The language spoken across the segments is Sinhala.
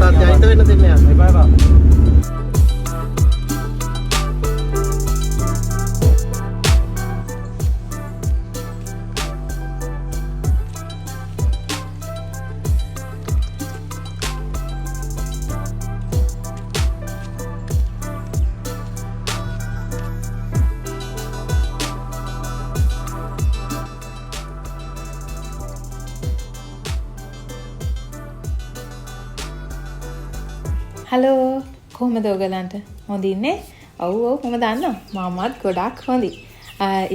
තාත්තා වෙන්න දෙන්නේ නැහැ. බය බය. හලෝ කොහොමද ඔයගලන්ට හොඳින්නේ? ඔව් මම දන්නවා මමත් ගොඩක් හොඳයි.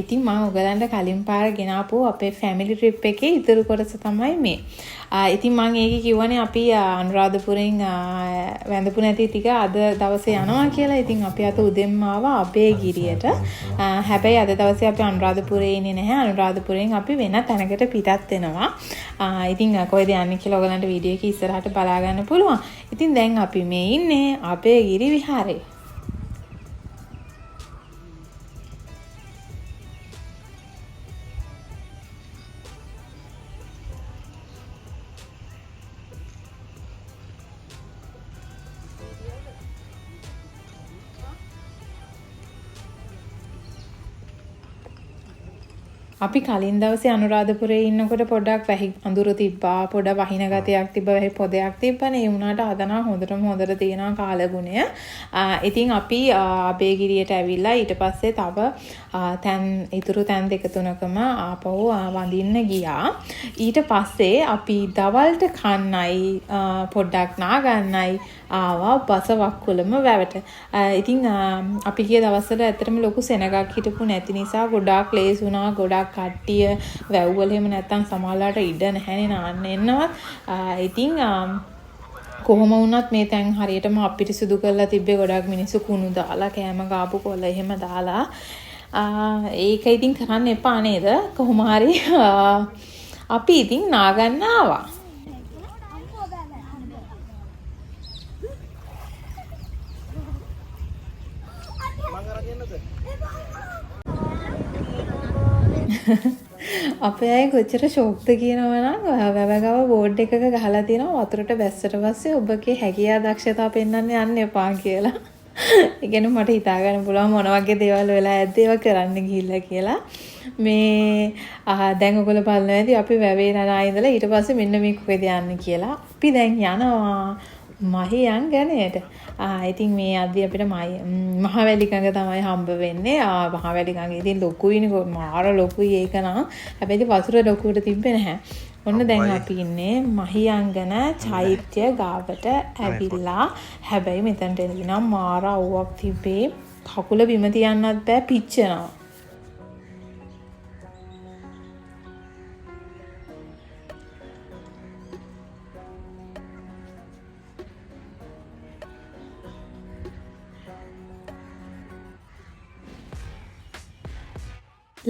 ඉතින් මම ඔයගලන්ට කලින් පාර ගෙනාපු අපේ ෆැමිලි ට්‍රිප් එකේ ඉතුරු කොටස තමයි මේ. ඉතින් මම ඒකේ කිව්වනේ අපි අනුරාධපුරෙන් වැඳපු නැති ටික අද දවසේ යනවා කියලා. ඉතින් අපි අත උදෙන්ම ආවා අබේගිරියට. හැබැයි අද දවසේ අපි අනුරාධපුරේ ඉන්නේ නැහැ. අනුරාධපුරෙන් අපි වෙන තැනකට පිටත් වෙනවා. ඉතින් කොහෙද යන්නේ කියලා ඔයගලන්ට වීඩියෝ එකේ ඉස්සරහට බලා ගන්න පුළුවන්. ඉතින් දැන් අපි මේ ඉන්නේ අබේගිරි විහාරේ. අපි කලින් දවසේ අනුරාධපුරේ ඉන්නකොට පොඩ්ඩක් වැහි අඳුර තිබ්බා, පොඩ වහින ගතියක් තිබ්බා, වැහි පොදයක් තිබ්බනේ. ඒ වුණාට අද නම් හොඳට තියෙනවා කාලගුණය. ඉතින් අපි අබේගිරියට ඇවිල්ලා ඊට පස්සේ තව ඉතුරු තැන් දෙක තුනකම ආපහු වඳින්න ගියා. ඊට පස්සේ අපි දවල්ට කන්නයි පොඩ්ඩක් නාගන්නයි ආවා බසවක්කුලම වැවට. ඉතින් අපි ගිය දවස්වල ඇත්තටම ලොකු සෙනගක් හිටපු නැති නිසා ගොඩාක් ලේසි වුණා. ගොඩාක් කට්ටිය වැව්වල එහෙම නැත්තම් සමහරලාට ඉඩ නැහැනේ නාන්න එන්නවත්. ඉතින් කොහොම වුණත් මේ තැන් හරියටම අපිරිසුදු කරලා තිබ්බේ. ගොඩාක් මිනිස්සු කුණු දාලා කෑම ගාපු කොළ එහෙම දාලා. ඒක ඉතින් කරන්න එපා නේද? කොහොම හරි අපි ඉතින් නාගන්න ආවා. අපේ අය කොච්චර ෂොක්ද කියනවා නම් වැවගාව බෝඩ් එකක ගහලා තියෙනවා වතුරට බැස්සට පස්සේ ඔබගේ හැකියා දක්ෂතාව පෙන්වන්න යන්න එපා කියලා. ඒ කියන්නේ මට හිතා ගන්න පුළුවන් මොන වගේ දේවල් වෙලා ඇද්ද ඒවා කරන්න ගිහිල්ලා කියලා. මේ දැන් ඔයගොල්ලෝ බලනවා ඇති අපි වැවේ නනා ඉඳලා ඊට පස්සේ මෙන්න මේ කොහෙද යන්නේ කියලා. අපි දැන් යනවා මහියංගනයට. ඉතින් මේ අද්දි අපිට මහවැලි ගඟ තමයි හම්බ වෙන්නේ. මහවැලි ගඟ ඉතින් ලොකුයිනේ, මාර ලොකුයි ඒක නම්. හැබැයි වතුර ලොකුවට තිබ්බේ නැහැ. ඔන්න දැන් අපි ඉන්නේ මහියංගන චෛත්‍ය ගාවට ඇවිල්ලා. හැබැයි මෙතනට එනදී නම් මාර අවුවක් තිබ්බේ. කකුල බිම තියන්නත් බෑ, පිච්චෙනවා.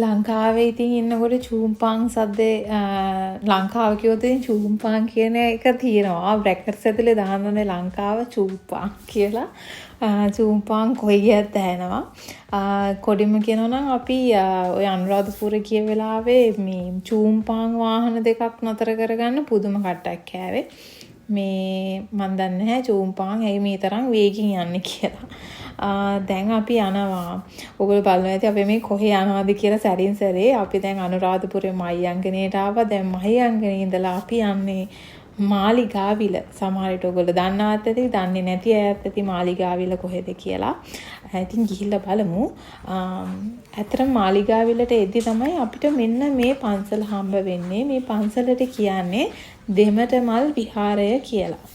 ලංකාවේ ඉතින් ඉන්නකොට චූම්පාන් සද්දේ ලංකාව කිව්වොත් ඉතින් චූම්පාන් කියන එක තියෙනවා. බ්‍රැකට්ස් ඇතුලේ දාන්නේ ලංකාව චූම්පාන් කියලා. චූම්පාන් කොයි ගියත් ඇහෙනවා. කොඩිම කියනවා නම් අපි ඔය අනුරාධපුර ගිය වෙලාවේ මේ චූම්පාන් වාහන දෙකක් නතර කරගන්න පුදුම කට්ටක් කෑවේ. මේ මන් දන්නේ නැහැ චූම්පාන් ඇයි මේ තරම් වේගින් යන්නේ කියලා. දැන් අපි යනවා. ඔයගොල්ලෝ බලනවා ඇති අපි මේ කොහේ යනවද කියලා සැරින් සැරේ. අපි දැන් අනුරාධපුරේ මහියංගනයට ආවා. දැන් මහියංගනේ ඉඳලා අපි යන්නේ මාලිගාවිල. සමහර විට ඔයගොල්ලෝ දන්නවත් ඇති, දන්නේ නැති අයත් ඇති මාලිගාවිල කොහෙද කියලා. ඉතින් ගිහිල්ලා බලමු. ඇත්තටම මාලිගාවිලට එද්දි තමයි අපිට මෙන්න මේ පන්සල හම්බ වෙන්නේ. මේ පන්සලට කියන්නේ දෙමටමල් විහාරය කියලා.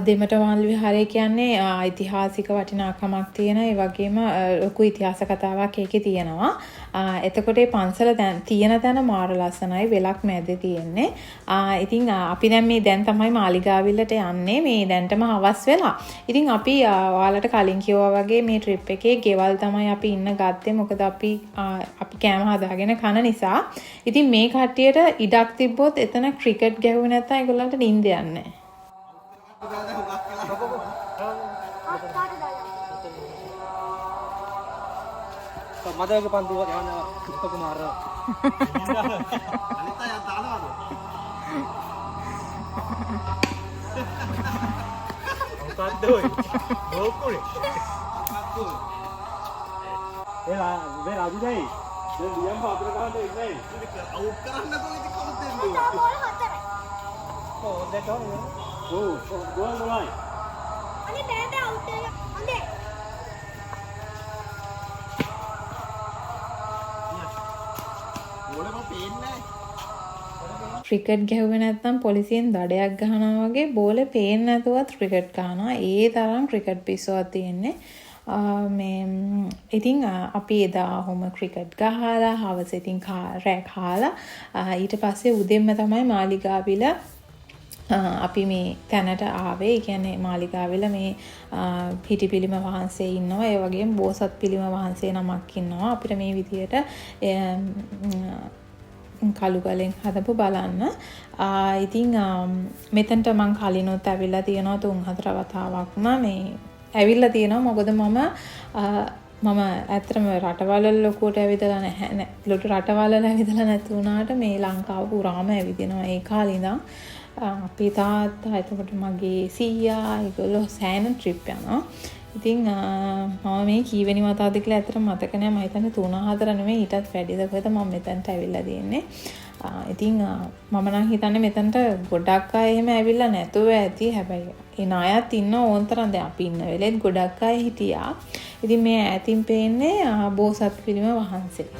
දෙමටමල් විහාරය කියන්නේ ඓතිහාසික වටිනාකමක් තියෙන ඒ වගේම ලොකු ඉතිහාස කතාවක් ඒකේ තියෙනවා. එතකොට මේ පන්සල දැන් තියෙන තැන මාර ලස්සනයි, වෙලක් මැද තියෙන්නේ. ඉතින් අපි දැන් තමයි මාලිගාවිල්ලට යන්නේ. මේ දැන්ටම හවස් වෙලා. ඉතින් අපි ඔයාලට කලින් කිව්වා වගේ මේ ට්‍රිප් එකේ ගෙවල් තමයි අපි ඉන්න ගත්තේ. මොකද අපි කෑම හදාගෙන කන නිසා. ඉතින් මේ කට්ටියට ඉඩක් තිබ්බොත් එතන ක්‍රිකට් ගැහුවේ නැත්නම් ඒගොල්ලන්ට නිින්ද යන්නේ නැහැ. මදක පන්දුව යන පුෂ්ප කුමාර අනිත් අය දානවද මොකද්ද ඔය ඕකුනේ වේ රාජු දෙයි දැන් ලියම් පාත්‍ර ගහන්න ඉන්නේ අවුට් කරන්න නැතුව ඉතින් කොහොමද දෙන්නේ කොහොමද දෙන්නේ ඕ ගෝල් ගෝලයි අනේ බෑ අවුට් එක හොඳේ ඕලෙම පේන්නේ ක්‍රිකට් ගැහුවේ නැත්නම් පොලිසියෙන් දඩයක් ගහනවා වගේ බෝලේ පේන්නේ නැතුවත් ක්‍රිකට් ගහනවා. ඒ තරම් ක්‍රිකට් පිස්සුවක් තියෙන්නේ. මේ ඉතින් අපි එදා ඔහොම ක්‍රිකට් ගහලා හවස ඉතින් රෑ කාලා ඊට පස්සේ උදෙන්ම තමයි මාලිගාවිල අපි මේ තැනට ආවේ. ඒ කියන්නේ මාලිගාවිල මේ හිටිපිලිම වහන්සේ ඉන්නවා. ඒ වගේම බෝසත් පිළිම වහන්සේ නමක් ඉන්නවා. අපිට මේ විදියට කළු ගලෙන් හදපු බලන්න. ඉතින් මෙතනට මං කලිනුත් ඇවිල්ලා තියෙනවා 3-4 වතාවක්ම මේ ඇවිල්ලා තියෙනවා. මොකද මම ඇත්තටම රටවල ලොකුවට ඇවිදලා නැහැ. ලොකු රටවල ඇවිදලා නැති වුණාට මේ ලංකාව පුරාම ඇවිදිනවා ඒ කාලේ ඉඳන්. අපේ තාත්තා එතකොට මගේ සීයා ඒගොල්ලෝ සෑහෙන ට්‍රිප් යනවා. ඉතින් මම මේ කීවෙනි වතාවද කියලා ඇත්තට මතක නැහැ. මම හිතන්නේ 3-4 නෙමෙයි ඊටත් වැඩිද කොහෙද මම මෙතනට ඇවිල්ලා තියෙන්නේ. ඉතින් මම නම් හිතන්නේ මෙතනට ගොඩක් අය එහෙම ඇවිල්ලා නැතුව ඇති. හැබැයි එන අයත් ඉන්න ඕන තරම් දැන් අපි ඉන්න වෙලෙත් ගොඩක් අය හිටියා. ඉතින් මේ ඈතින් පේන්නේ බෝසත් පිළිම වහන්සේ.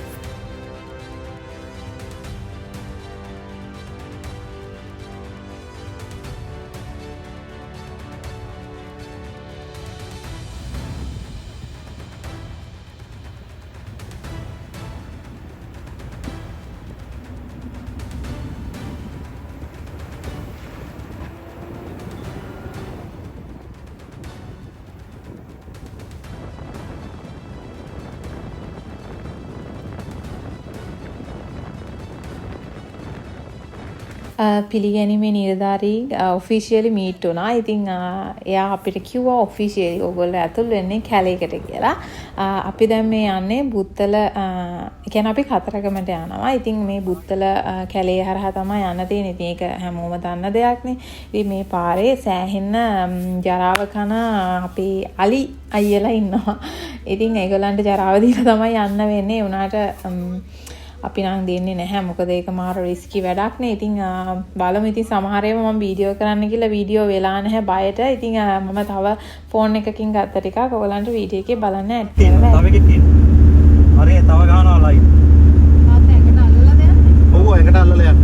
පිළිගැනීමේ නිලධාරී ඔෆිෂියලි මීට් වුණා. ඉතින් එයා අපිට කිව්වා ඔෆිෂියලි ඔයගොල්ලෝ ඇතුල් වෙන්නේ කැලේකට කියලා. අපි දැන් මේ යන්නේ බුත්තල කියන්නේ අපි කතරගමට යනවා. ඉතින් මේ බුත්තල කැලේ හරහා තමයි යන්න තියෙන්නේ. ඉතින් ඒක හැමෝම දන්න දෙයක්නේ. ඉතින් මේ පාරේ සෑහෙන ජරාව කන අපේ අලි අයියලා ඉන්නවා. ඉතින් ඒගොල්ලන්ට ජරාව දීලා තමයි යන්න වෙන්නේ. උනාට අපි නම් දෙන්නේ නැහැ. මොකද ඒක මාර රිස්කි වැඩක් නේ. ඉතින් බලමු. ඉතින් සමහර ඒවා මම වීඩියෝ කරන්න කියලා වීඩියෝ වෙලා නැහැ බයට. ඉතින් මම තව ෆෝන් එකකින් ගත්ත ටිකක් ඔයගලන්ට වීඩියෝ එකේ බලන්න ඇඩ් කරනවා. තව එකක් තියෙනවා. හරි තව ගහනවා ලයිව්. තාත්තා එකට අල්ලලාද යන්නේ? ඔව් එකට අල්ලලා යන්න.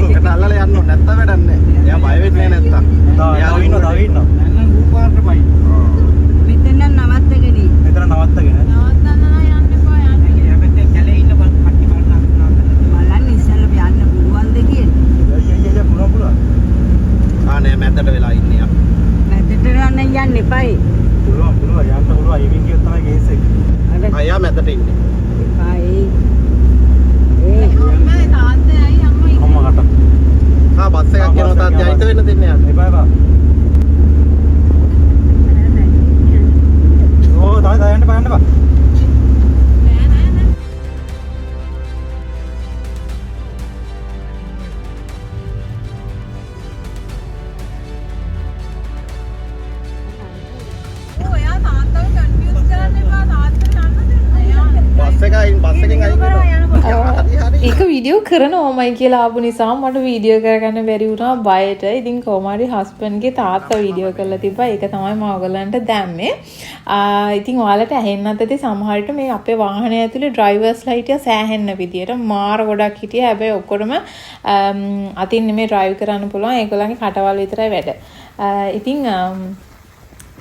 එකට අල්ලලා යන්න ඕනේ නැත්නම් වැඩක් නැහැ. එයා බය වෙන්නේ නැත්තම්. තව ඉන්නවා. නැත්නම් ගූ පාරට බයි. මෙතන නවත්තගෙන මෙතන නවත්තගෙන. නෑ මැදට වෙලා ඉන්නේ යා. මැදට යන්න යන්න එපයි. පුළුවන් යන්න පුළුවන්. ඊවින් කියොත් තමයි ගේස් එක. අයියා මැදට ඉන්නේ. එපයි. අම්මා තාත්තයි අම්මයි. අම්මකට. බස් එකක් යනවා තාත්තා හිට වෙන්න දෙන්න යන්න. එපා එපා. ඕ තාත්තා යන්න බෑ. ඒක වීඩියෝ කරන ඕමයි කියලා ආපු නිසා මට වීඩියෝ කරගන්න බැරි වුණා බයට. ඉතින් කොහොමරි හස්බන්ඩ්ගේ තාත්තා වීඩියෝ කරලා තිබ්බා. ඒක තමයි මම ඔයගලන්ට දැම්මේ. ඉතින් ඔයාලට ඇහෙන්නත් ඇති සමහර විට මේ අපේ වාහනේ ඇතුලේ ඩ්‍රයිවර්ස්ලා හිටියා සෑහෙන්න විදියට. මාර ගොඩක් හිටියා. හැබැයි ඔක්කොටම අතින් නෙමෙයි ඩ්‍රයිව් කරන්න පුළුවන්. ඒගොල්ලන්ගේ කටවල් විතරයි වැඩ. ඉතින්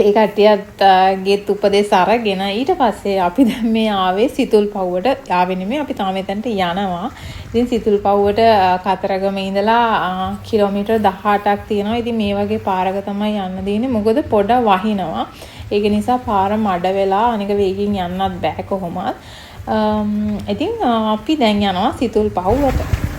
ඒ කට්ටියත් ගෙත් උපදෙස් අරගෙන ඊට පස්සේ අපි දැන් මේ ආවේ සිතුල්පව්වට. ආවේ නෙමෙයි අපි තාම එතනට යනවා. ඉතින් සිතුල්පව්වට කතරගම ඉඳලා කිලෝමීටර් 18ක් තියෙනවා. ඉතින් මේ වගේ පාරක තමයි යන්න දෙන්නේ. මොකද පොඩ වහිනවා. ඒක නිසා පාර මඩ වෙලා අනික වේගින් යන්නත් බෑ කොහොමත්. ඉතින් අපි දැන් යනවා සිතුල්පව්වට.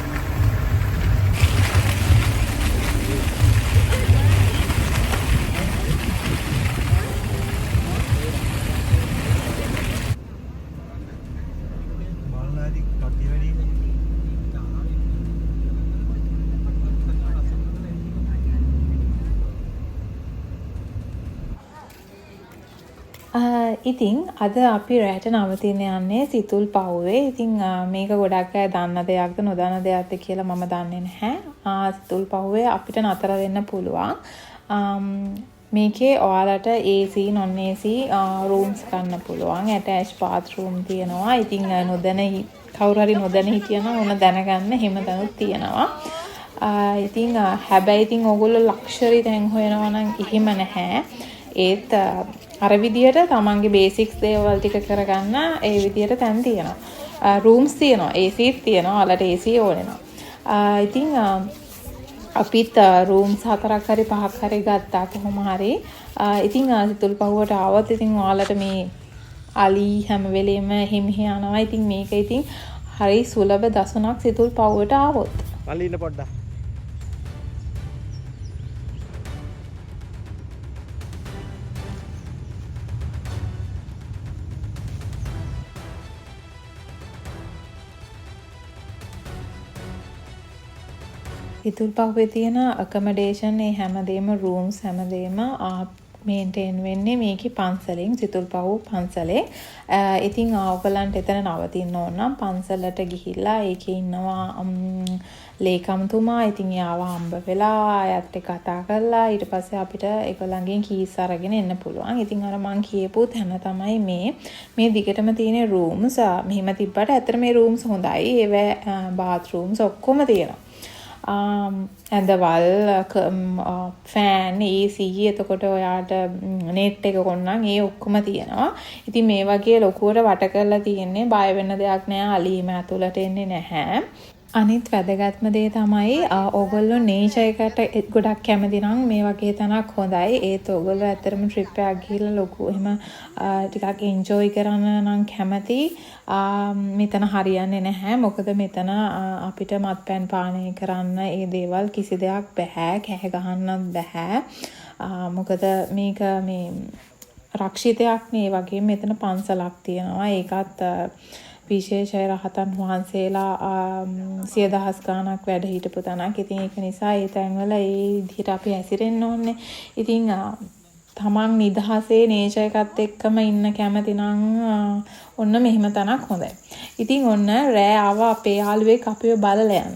ඉතින් අද අපි රැට නවතින්න යන්නේ සිතුල් පහුවේ. ඉතින් මේක ගොඩක් අය දන්න දෙයක්ද නොදන්න දෙයක්ද කියලා මම දන්නේ නැහැ. සිතුල් පහුවේ අපිට නතර වෙන්න පුළුවන්. මේකේ ඔයාලට AC non AC rooms ගන්න පුළුවන්. attached bathroom තියෙනවා. ඉතින් කවුරු හරි නොදැන හිටියනම් ඕන දැනගන්න එහෙම දනුත් තියෙනවා. ඉතින් හැබැයි ඉතින් ඕගොල්ලෝ ලක්ෂරි තැන් හොයනවා නම් එහෙම නැහැ. ඒත් අර විදියට තමන්ගේ බේසික්ස් දේවල් ටික කරගන්න ඒ විදියට තැන් තියෙනවා. රූම්ස් තියෙනවා, ACත් තියෙනවා, ඔයාලට AC ඕනේ නම්. ඉතින් අපිත් රූම්ස් 4ක් හරි 5ක් හරි ගත්තා කොහොම හරි. ඉතින් සිතුල් පහුවට ආවොත් ඉතින් ඔයාලට මේ අලි හැම වෙලෙම හිමිහි යනවා. ඉතින් මේක ඉතින් හරි සුලභ දසුණක් සිතුල් පහුවට ආවොත්. මල්ලි ඉන්න පොඩ්ඩක්. සිතුල් පහුවේ තියෙන accommodation ඒ හැමදේම rooms හැමදේම මේන්ටේන් වෙන්නේ මේකේ පන්සලෙන් සිතුල් පහුව පන්සලේ. ඉතින් ඔයගලන්ට එතන නවතින්න ඕන නම් පන්සලට ගිහිල්ලා ඒකේ ඉන්නවා ලේකම්තුමා. ඉතින් යාව හම්බ වෙලා අයත් එක්ක කතා කරලා ඊට පස්සේ අපිට ඒගොල්ලන්ගෙන් කීස් අරගෙන එන්න පුළුවන්. ඉතින් අර මං කියපු තැන තමයි මේ දිගටම තියෙන rooms. මෙහෙම තිබ්බට ඇත්තට මේ rooms හොඳයි. ඒවා bathrooms ඔක්කොම තියෙනවා. ඇඳවල් ෆෑන් AC එතකොට ඔයාට net එක කොන්නම් ඒ ඔක්කොම තියෙනවා. ඉතින් මේ වගේ ලොකුවට වට කරලා තියෙන්නේ බය වෙන්න දෙයක් නෑ. අලීම ඇතුළට එන්නේ නැහැ. අනිත් වැදගත්ම දේ තමයි ඕගොල්ලෝ නේචර් එකට ගොඩක් කැමති නම් මේ වගේ තැනක් හොඳයි. ඒත් ඕගොල්ලෝ ඇත්තටම ට්‍රිප් එකක් ගිහලා ලොකු එහෙම ටිකක් එන්ජොයි කරන්න නම් කැමති. මෙතන හරියන්නේ නැහැ. මොකද මෙතන අපිට මත්පැන් පානය කරන්න ඒ දේවල් කිසි දෙයක් බෑ. කැහ ගහන්නත් බෑ. මොකද මේක මේ රක්ෂිතයක් නේ. වගේ මෙතන පන්සලක් තියෙනවා. ඒකත් විශේෂ රහතන් වහන්සේලා 100,000 ගණක් වැඩ හිටපු තැනක්. ඉතින් ඒක නිසා ඒ තැන්වල ඒ විදිහට අපි හැසිරෙන්න ඕනේ. ඉතින් තමන් නිදහසේ නේචර් එකත් එක්කම ඉන්න කැමති නම් ඔන්න මෙහෙම තැනක් හොඳයි. ඉතින් ඔන්න රෑ ආවා අපේ යාළුවෙක් අපිව බලලා යන්න.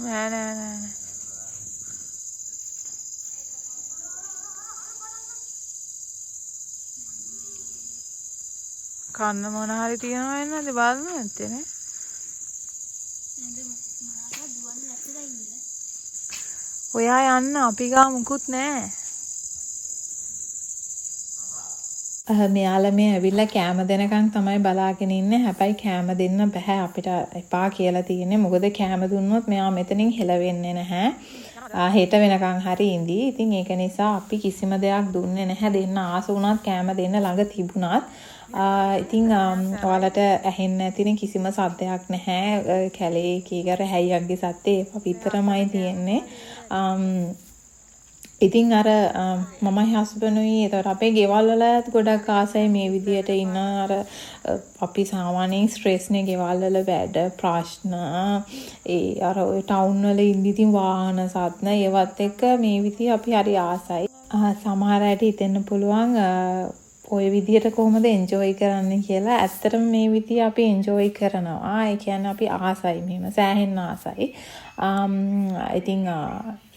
නෑ. කන්න මොන හරි තියනවා වෙනද බලන්න නැත්තේ නේ. ඔයා යන්න අපි ගා මුකුත් නෑ. මෙයාලා මේ ඇවිල්ලා කෑම දෙනකන් තමයි බලාගෙන ඉන්නේ. හැබැයි කෑම දෙන්න බෑ අපිට එපා කියලා තියෙන්නේ. මොකද කෑම දුන්නොත් මෙයා මෙතනින් හෙලවෙන්නේ නැහැ. හෙට වෙනකන් හරි ඉඳී. ඉතින් ඒක නිසා අපි කිසිම දෙයක් දුන්නේ නැහැ. දෙන්න ආස වුණත් කෑම දෙන්න ළඟ තිබුණත්. ඉතින් ඔයාලට ඇහෙන්නේ නැතිනේ කිසිම සද්දයක් නැහැ. කැලේ කීකර හැයියක්ගේ සද්දේ විතරමයි තියෙන්නේ. ඉතින් අර මමයි හස්බන්ඩ්ුයි ඒතර අපේ ගෙවල් වල ගොඩක් ආසයි මේ විදියට ඉන්න. අර අපි සාමාන්‍යයෙන් ස්ට්‍රෙස් නේ ගෙවල් වල වැඩ ප්‍රශ්න ඒ අර ඔය ටවුන් වල ඉඳිතින් වාහන සද්ද ඒවත් එක්ක මේ විදිය අපි හරි ආසයි. සමහර අයට හිතෙන්න පුළුවන් ඔය විදියට කොහොමද එන්ජොයි කරන්න කියලා. ඇත්තටම මේ විදිය අපි එන්ජොයි කරනවා. ඒ කියන්නේ අපි ආසයි මෙහෙම සෑහෙන්න ආසයි. ඉතින්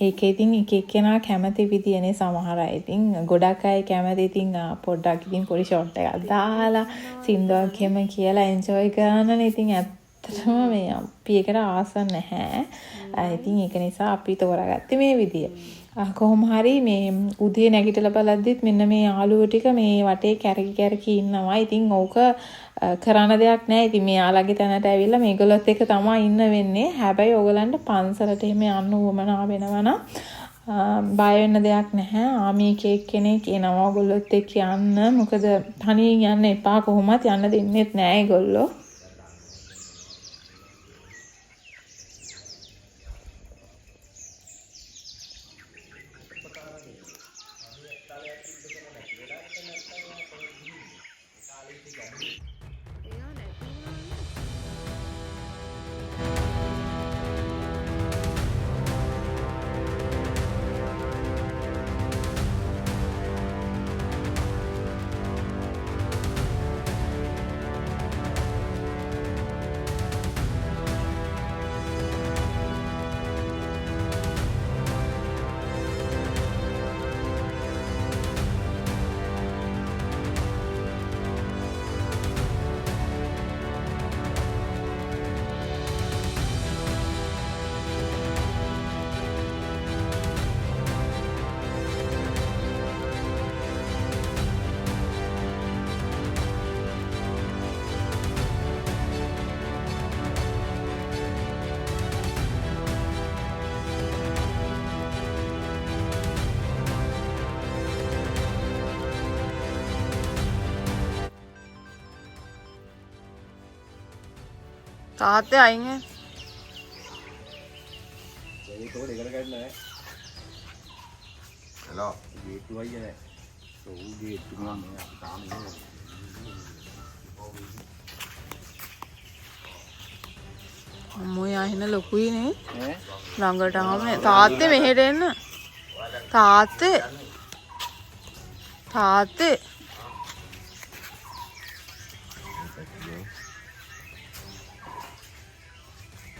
ඒකේ ඉතින් එක එක්කෙනා කැමති විදියනේ සමහර අය. ඉතින් ගොඩක් අය කැමති ඉතින් පොඩ්ඩක් ඉතින් පොඩි ෂොට් එකක් දාලා සින්දුවක් එහෙම කියලා එන්ජොයි කරනනේ. ඉතින් ඇත්තටම මේ අපි ඒකට ආස නැහැ. ඉතින් ඒක නිසා අපි තෝරාගත්තේ මේ විදිය. කොහොම හරි මේ උදේ නැගිටලා බලද්දිත් මෙන්න මේ යාළුවෝ ටික මේ වටේ කැරකි ඉන්නවා. ඉතින් ඕක කරන්න දෙයක් නැහැ. ඉතින් මෙයාලගේ තැනට ඇවිල්ලා මේගොල්ලොත් එක්ක තමයි ඉන්න වෙන්නේ. හැබැයි ඕගලන්ට පන්සලට එහෙම යන්න උවමනා වෙනවා නම් බය වෙන්න දෙයක් නැහැ. ආමි කෙනෙක් එනවා ඕගොල්ලොත් එක්ක යන්න. මොකද තනියෙන් යන්න එපා. කොහොමත් යන්න දෙන්නෙත් නැහැ ඒගොල්ලෝ. තාත්තේ අයින් ඒක උඩ එකට ගන්න නෑ. හලෝ ගේට්ටු අයිය නෑ. ඔව් ගේට්ටු මම තාම නෑ. අම්මෝ යහින ලොකුයි නේ. ඈ ළඟට ආවම තාත්තේ මෙහෙට එන්න. තාත්තේ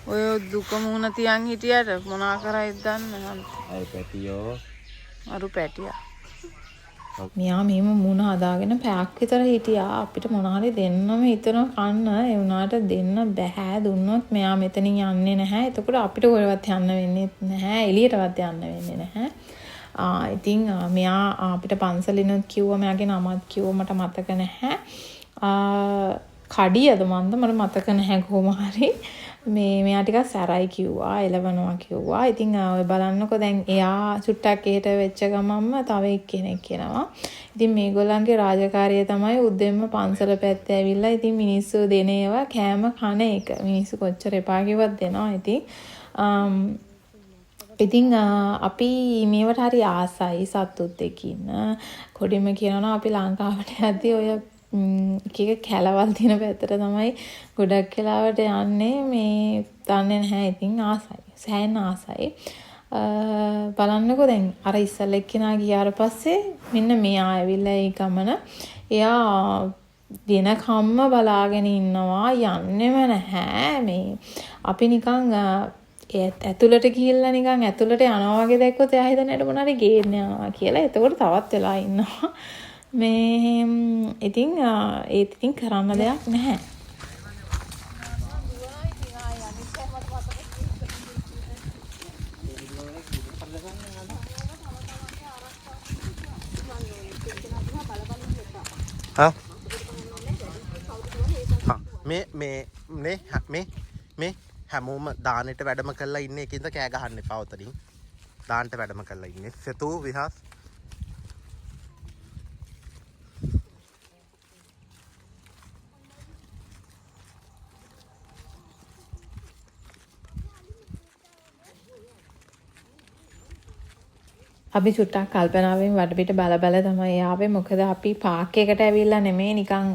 ඔය දුක මුණ තියන් හිටියට මොනා කරයිද දන්නේ නැහැ. අය පැටියෝ අරු පැටියා. මෙයා මෙහෙම මුණ හදාගෙන පැයක් විතර හිටියා. අපිට මොනාරි දෙන්නම හිතනවා කන්න. ඒ වුණාට දෙන්න බෑ. දුන්නොත් මෙයා මෙතනින් යන්නේ නැහැ. එතකොට අපිට කොහෙවත් යන්න වෙන්නේ නැහැ. එළියටවත් යන්න වෙන්නේ නැහැ. ඉතින් මෙයා අපිට පන්සලිනුත් කිව්වා, මෙයාගේ නමත් කිව්වා, මට මතක නැහැ. කඩියද මන්ද මට මතක නැහැ කොහොම හරි. මෙයා ටිකක් සැරයි කිව්වා, එළවනවා කිව්වා. ඉතින් ඔය බලන්නකෝ දැන් එයා චුට්ටක් එහෙට වෙච්ච ගමන්ම තව එක්කෙනෙක් එනවා. ඉතින් මේගොල්ලන්ගේ රාජකාරිය තමයි උදෙන්ම පන්සල පැත්තේ ඇවිල්ලා ඉතින් මිනිස්සු දෙන ඒවා කෑම කන එක. මිනිස්සු කොච්චර එපා කිව්වත් දෙනවා. ඉතින් අපි මේවට හරි ආසයි සතුත් එක්ක ඉන්න. කොඩිම කියනවා අපි ලංකාවට යද්දී ඔය එක කැලවල් තියෙන පැත්තට තමයි ගොඩක් වෙලාවට යන්නේ. මේ දන්නේ නැහැ. ඉතින් ආසයි. සෑහෙන ආසයි. බලන්නකෝ දැන් අර ඉස්සල් එක්කිනා ගියාට පස්සේ මෙන්න මෙයා ඇවිල්ලා ඒ ගමන එයා දිනකම්ම බලාගෙන ඉන්නවා. යන්නෙම නැහැ. මේ අපි නිකන් ඇතුළට ගිහිල්ලා නිකන් ඇතුළට යනවා වගේ දැක්කොත් එයා හිතන්නේ මොනාරි ගේන්න යනවා කියලා. එතකොට තවත් වෙලා ඉන්නවා. මේ ඉතින් ඒත් ඉතින් කරන්න දෙයක් නැහැ. මේ හැමෝම දානෙට වැඩම කරලා ඉන්නේ එකින්ද කෑ ගහන්න එපා උතරින්. දාන්නට වැඩම කරලා ඉන්නේ. සතු විහාස් අපි චුට්ටක් කල්පනාවෙන් වටපිට බල තමයි ආවේ. මොකද අපි පාක් එකට ඇවිල්ලා නෙමෙයි නිකන්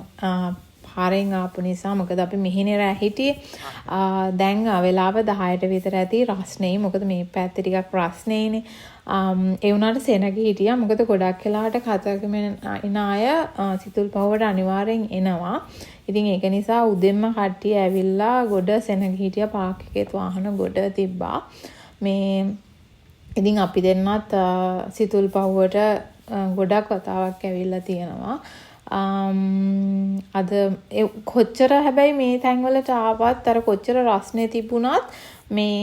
පාරෙන් ආපු නිසා. මොකද අපි මෙහිනේ රැ හිටියේ. දැන් වෙලාව 10ට විතර ඇති රස්නේ. මොකද මේ පැත්තේ ටිකක් රස්නේනේ. ඒ වුණාට සෙනග හිටියා. මොකද ගොඩක් වෙලාවට කතරගම එන අය සිතුල් පහුවට අනිවාර්යෙන් එනවා. ඉතින් ඒක නිසා උදෙන්ම කට්ටිය ඇවිල්ලා ගොඩ සෙනග හිටියා. පාක් එකේ වාහන ගොඩ තිබ්බා. මේ ඉතින් අපි දෙන්නත් සිතුල් පහුවට ගොඩක් වතාවක් ඇවිල්ලා තියෙනවා. අද කොච්චර හැබැයි මේ තැන්වලට ආවත් අර කොච්චර රස්නේ තිබුණත් මේ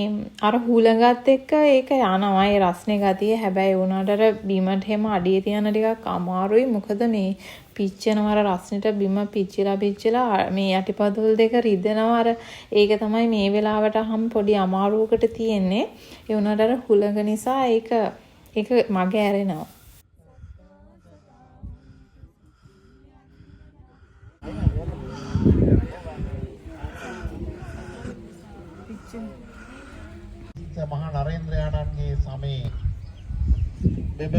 අර හුලඟත් එක්ක ඒක යනවා. ඒ රස්නේ ගතිය හැබැයි උනාට අර බිමට හැම අඩිය තියන ටිකක් අමාරුයි. මොකද මේ පිච්චෙනවා අර රස්නෙට බිම පිච්චිලා මේ යටිපතුල් දෙක රිදෙනවා. අර ඒක තමයි මේ වෙලාවට හම් පොඩි අමාරුවකට තියෙන්නේ. ඒ උනාට අර හුලඟ නිසා ඒක මගේ ඇරෙනවා. මහා නරේන්ද්‍රයාණන්ගේ සමයේ මෙම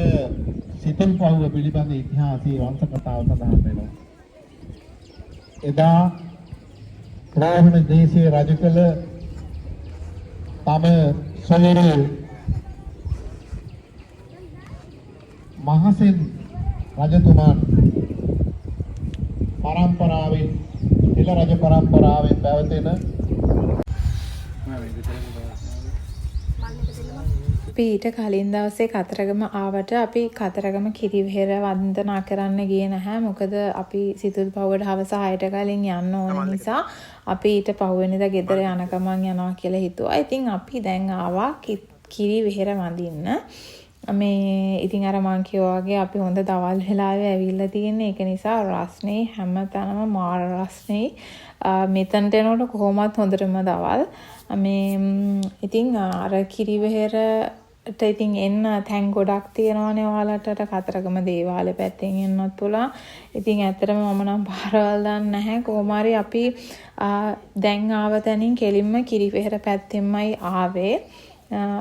සිතුල් පහුව පිළිබඳ ඉතිහාසයේ වංශ කතාව සඳහන් වෙනවා. එදා රෝහණ දේශයේ රජ කළ තම සොයුරු මහසෙන් රජතුමාන් පරම්පරාවෙන් එළ රජ පරම්පරාවෙන් පැවතෙන අපි ඊට කලින් දවසේ කතරගම ආවට අපි කතරගම කිරිවෙහෙර වන්දනා කරන්න ගියේ නැහැ. මොකද අපි සිතුල් පහුවට හවස 6ට කලින් යන්න ඕන නිසා අපි ඊට පහුවෙනිදා ගෙදර යන ගමන් යනවා කියලා හිතුවා. ඉතින් අපි දැන් ආවා කිරිවෙහෙර වඳින්න. මේ ඉතින් අර මං කිව්වා වගේ අපි හොඳ දවල් වෙලාවේ ඇවිල්ලා තියෙන්නේ. ඒක නිසා රස්නේ හැමතැනම මාර රස්නේ. මෙතනට එනකොට කොහොමත් හොඳටම දවල්. මේ ඉතින් අර කිරිවෙහෙර ඉතින් එන්න තැන් ගොඩක් තියෙනවානේ ඔයාලට කතරගම දේවාලේ පැත්තෙන් එන්නත් පුළුවන්. ඉතින් ඇත්තටම මම නම් පාරවල් දන්නේ නැහැ. කොහොම හරි අපි දැන් ආව තැනින් කෙලින්ම කිරිපෙහෙර පැත්තෙන්මයි ආවේ.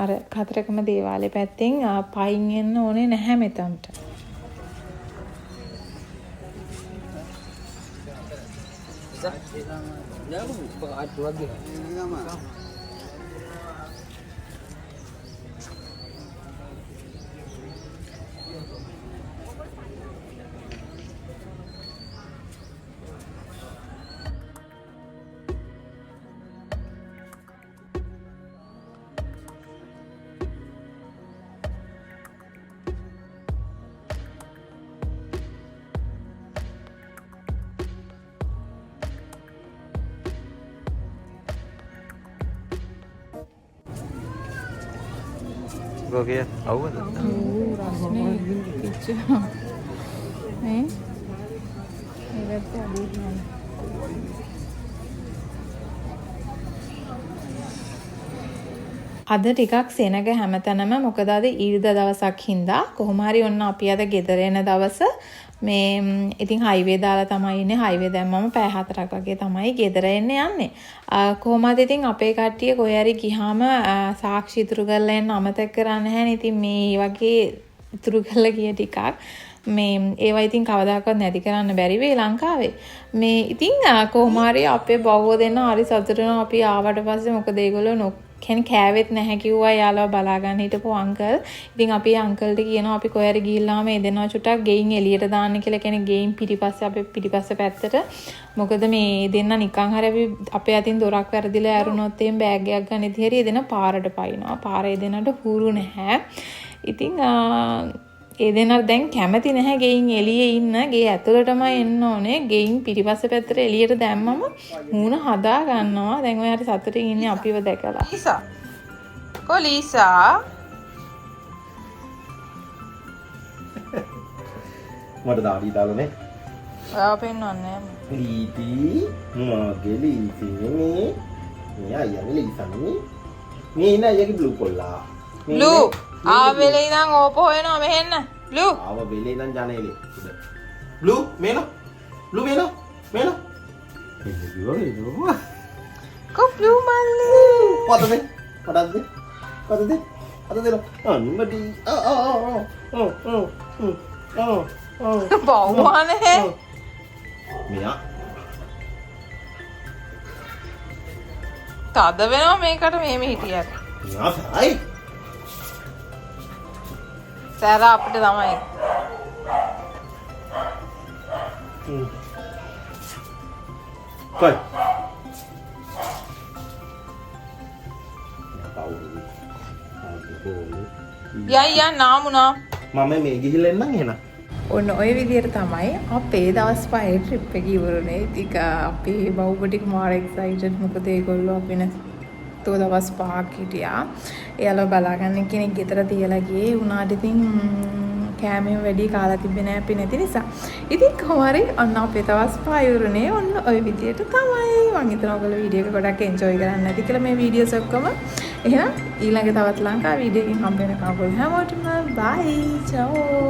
අර කතරගම දේවාලේ පැත්තෙන් පයින් එන්න ඕනේ නැහැ මෙතනට. ගෝගේ අවුවද? රස්නේ කිච්චා. නේ? ඒකට අදිනවා. අද ටිකක් සෙනග හැමතැනම මොකද අද ඊර්ද දවසක් හින්දා කොහොම හරි ඔන්න අපි අද ගෙදර එන දවස මේ ඉතින් හයිවේ දාලා තමයි ඉන්නේ. හයිවේ දැම්මම පැය 4ක් වගේ තමයි ගෙදර එන්න යන්නේ. කොහොමද ඉතින් අපේ කට්ටිය කොහේ හරි ගියාම සාක්ෂි ඉතුරු කරලා එන්න අමතක කරන්නේ නැහැ නේ. ඉතින් මේ වගේ ඉතුරු කරලා ගිය ටිකක් මේ ඒවා ඉතින් කවදාකවත් නැති කරන්න බැරි වෙයි ලංකාවේ. මේ ඉතින් කොහොම හරි අපේ බව්ව දෙන්න හරි සතුටු වෙනවා අපි ආවට පස්සේ. මොකද ඒගොල්ලෝ කෑවෙත් නැහැ කිව්වා යාළුවා බලා ගන්න හිටපු අංකල්. ඉතින් අපි අංකල්ට කියනවා අපි කොහේ හරි ගිහිල්ලාම මේ දෙනවා චුට්ටක් ගෙයින් එළියට දාන්න කියලා. කියන්නේ ගෙයින් පිටිපස්සේ අපේ පිටිපස්සේ පැත්තට. මොකද මේ දෙන්න නිකන් හරි අපි අපේ අතින් දොරක් වැරදිලා ඇරුණොත් එම් බෑග් එකක් ගන්න ඉතින් හරි දෙන පාරට පයින්නවා. පාරේ දෙන්නට හුරු නැහැ. ඉතින් ඒ දෙනා දැන් කැමති නැහැ ගෙයින් එළියේ ඉන්න. ගේ ඇතුළටම එන්න ඕනේ. ගෙයින් පිටිපස්සේ පැත්තට එළියට දැම්මම මූණ හදා ගන්නවා. දැන් ඔය හරි සතුටින් ඉන්නේ අපිව දැකලා. ලීසා. කො ලීසා? මට දාඩි දාලානේ. ඔයා පෙන්නන්නේ. ලීපි මගේ ලීපි මේ අයියා ලීසන්නේ. මේ ඉන්න අයියාගේ බ්ලූ කොල්ලා. බ්ලූ ආවෙලේ ඉඳන් ඕප හොයනවා මෙහෙන්න. බ්ලූ ආව වෙලේ ඉඳන් ජනේලේ. බ්ලූ මේන. බ්ලූ මේන. මේන. කො බ්ලූ මල්ලි. පොතේ. පොතේ. පොතේ. පොතේ. අම්මඩි. බවුවානේ. මෙයා තද වෙනවා මේකට මෙහෙම හිටියට. මෙයා සයි. සෑර අපිට තමයි. කොයි? යයියා නාමුණා. මම මේ ගිහිල්ලා එන්නම් එහෙනම්. ඔන්න ඔය විදිහට තමයි අපේ දවස් 5 ට්‍රිප් එක ඉවරුනේ. ඉතින් අපේ බව්ව ටික මාර එක්සයිටඩ්. මොකද ඒගොල්ලෝ අපි නැතෝ දවස් 5ක් හිටියා. එයාලා බලාගන්න කෙනෙක් ගෙදර තියලා ගියේ. උනාට ඉතින් කෑමෙන් වැඩි කාලා තිබ්බේ නැහැ අපි නැති නිසා. ඉතින් කොහොම හරි ඔන්න අපේ දවස් 5 ඉවරුනේ. ඔන්න ඔය විදිහට තමයි. මම හිතනවා ඔයගොල්ලෝ වීඩියෝ එක ගොඩක් එන්ජොයි කරන්න ඇති කියලා මේ වීඩියෝස් ඔක්කොම. එහෙනම් ඊළඟ තවත් ලංකා වීඩියෝ එකකින් හම්බ වෙනකම් ඔයගොල්ලෝ හැමෝටම බයි. චෝ.